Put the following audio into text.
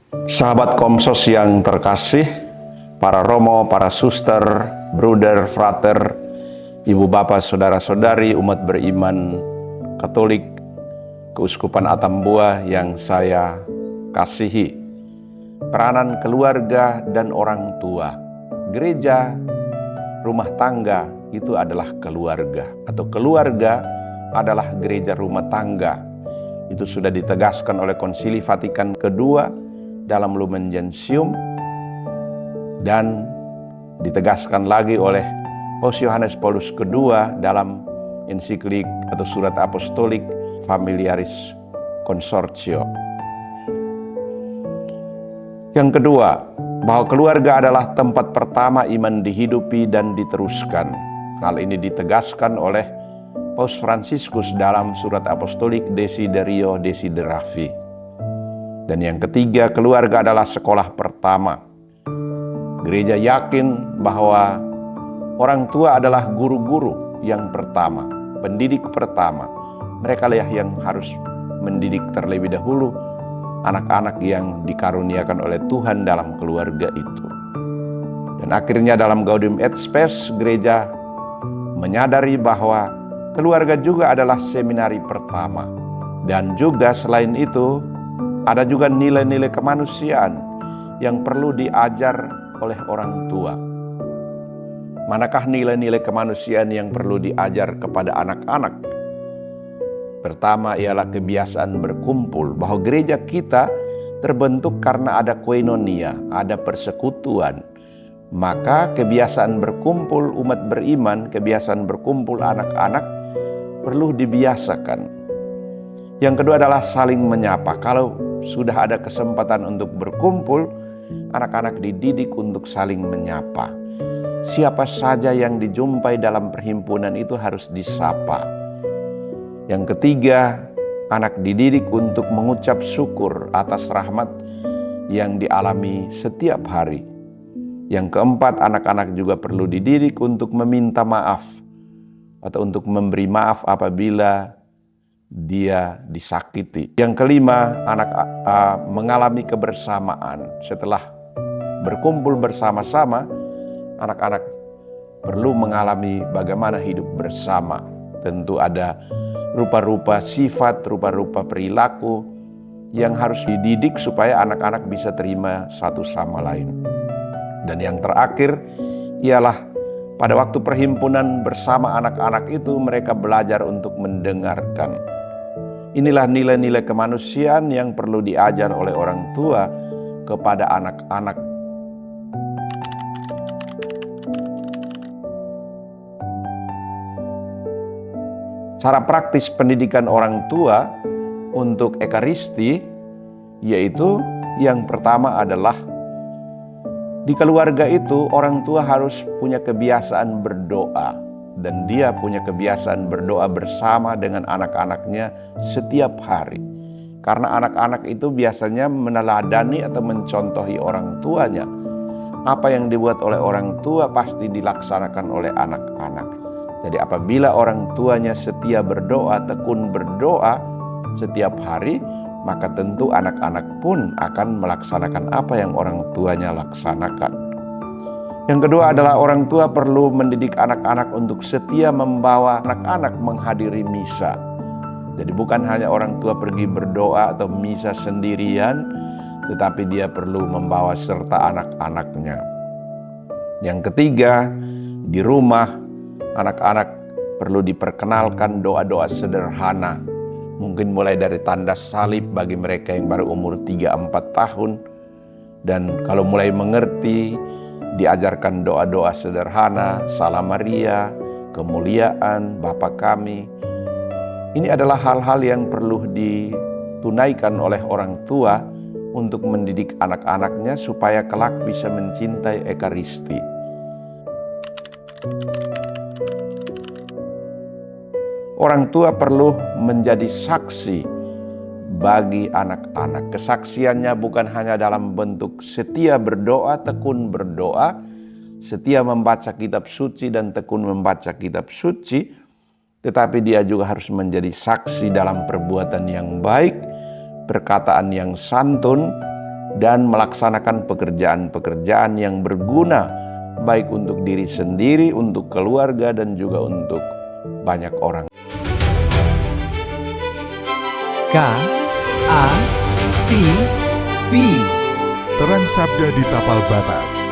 Sahabat Komsos yang terkasih, para romo, para suster, bruder, frater, ibu bapak, saudara-saudari, umat beriman Katolik, Keuskupan Atambua yang saya kasihi. Peranan keluarga dan orang tua. Gereja, rumah tangga itu adalah keluarga, atau keluarga adalah gereja rumah tangga. Itu sudah ditegaskan oleh Konsili Vatikan II dalam Lumen Gentium dan ditegaskan lagi oleh Paus Yohanes Paulus II dalam ensiklik atau surat apostolik Familiaris Consortio. Yang kedua, bahwa keluarga adalah tempat pertama iman dihidupi dan diteruskan. Hal ini ditegaskan oleh Paus Fransiskus dalam surat apostolik Desiderio Desideravi. Dan yang ketiga, keluarga adalah sekolah pertama. Gereja yakin bahwa orang tua adalah guru-guru yang pertama, pendidik pertama. Mereka lah yang harus mendidik terlebih dahulu anak-anak yang dikaruniakan oleh Tuhan dalam keluarga itu. Dan akhirnya dalam Gaudium et Spes, gereja menyadari bahwa keluarga juga adalah seminari pertama. Dan juga selain itu, ada juga nilai-nilai kemanusiaan yang perlu diajar oleh orang tua. Manakah nilai-nilai kemanusiaan yang perlu diajar kepada anak-anak? Pertama ialah kebiasaan berkumpul, bahwa gereja kita terbentuk karena ada koinonia, ada persekutuan. Maka kebiasaan berkumpul umat beriman, kebiasaan berkumpul anak-anak perlu dibiasakan. Yang kedua adalah saling menyapa. Kalau sudah ada kesempatan untuk berkumpul, anak-anak dididik untuk saling menyapa. Siapa saja yang dijumpai dalam perhimpunan itu harus disapa. Yang ketiga, anak dididik untuk mengucap syukur atas rahmat yang dialami setiap hari. Yang keempat, anak-anak juga perlu dididik untuk meminta maaf atau untuk memberi maaf apabila dia disakiti. Yang kelima, anak mengalami kebersamaan. Setelah berkumpul bersama-sama, anak-anak perlu mengalami bagaimana hidup bersama. Tentu ada rupa-rupa sifat, rupa-rupa perilaku yang harus dididik supaya anak-anak bisa terima satu sama lain. Dan yang terakhir ialah pada waktu perhimpunan bersama anak-anak itu mereka belajar untuk mendengarkan. Inilah nilai-nilai kemanusiaan yang perlu diajar oleh orang tua kepada anak-anak. Cara praktis pendidikan orang tua untuk Ekaristi yaitu yang pertama adalah di keluarga itu orang tua harus punya kebiasaan berdoa, dan dia punya kebiasaan berdoa bersama dengan anak-anaknya setiap hari. Karena anak-anak itu biasanya meneladani atau mencontohi orang tuanya. Apa yang dibuat oleh orang tua pasti dilaksanakan oleh anak-anak. Jadi apabila orang tuanya setia berdoa, tekun berdoa setiap hari, maka tentu anak-anak pun akan melaksanakan apa yang orang tuanya laksanakan. Yang kedua adalah orang tua perlu mendidik anak-anak untuk setia membawa anak-anak menghadiri misa. Jadi bukan hanya orang tua pergi berdoa atau misa sendirian, tetapi dia perlu membawa serta anak-anaknya. Yang ketiga, di rumah anak-anak perlu diperkenalkan doa-doa sederhana. Mungkin mulai dari tanda salib bagi mereka yang baru umur 3-4 tahun. Dan kalau mulai mengerti, diajarkan doa-doa sederhana, Salam Maria, kemuliaan, Bapa kami. Ini adalah hal-hal yang perlu ditunaikan oleh orang tua untuk mendidik anak-anaknya supaya kelak bisa mencintai Ekaristi. Orang tua perlu menjadi saksi bagi anak-anak. Kesaksiannya bukan hanya dalam bentuk setia berdoa, tekun berdoa, setia membaca kitab suci dan tekun membaca kitab suci, tetapi dia juga harus menjadi saksi dalam perbuatan yang baik, perkataan yang santun, dan melaksanakan pekerjaan-pekerjaan yang berguna baik untuk diri sendiri, untuk keluarga, dan juga untuk banyak orang. KATV. Terang Sabda di Tapal Batas.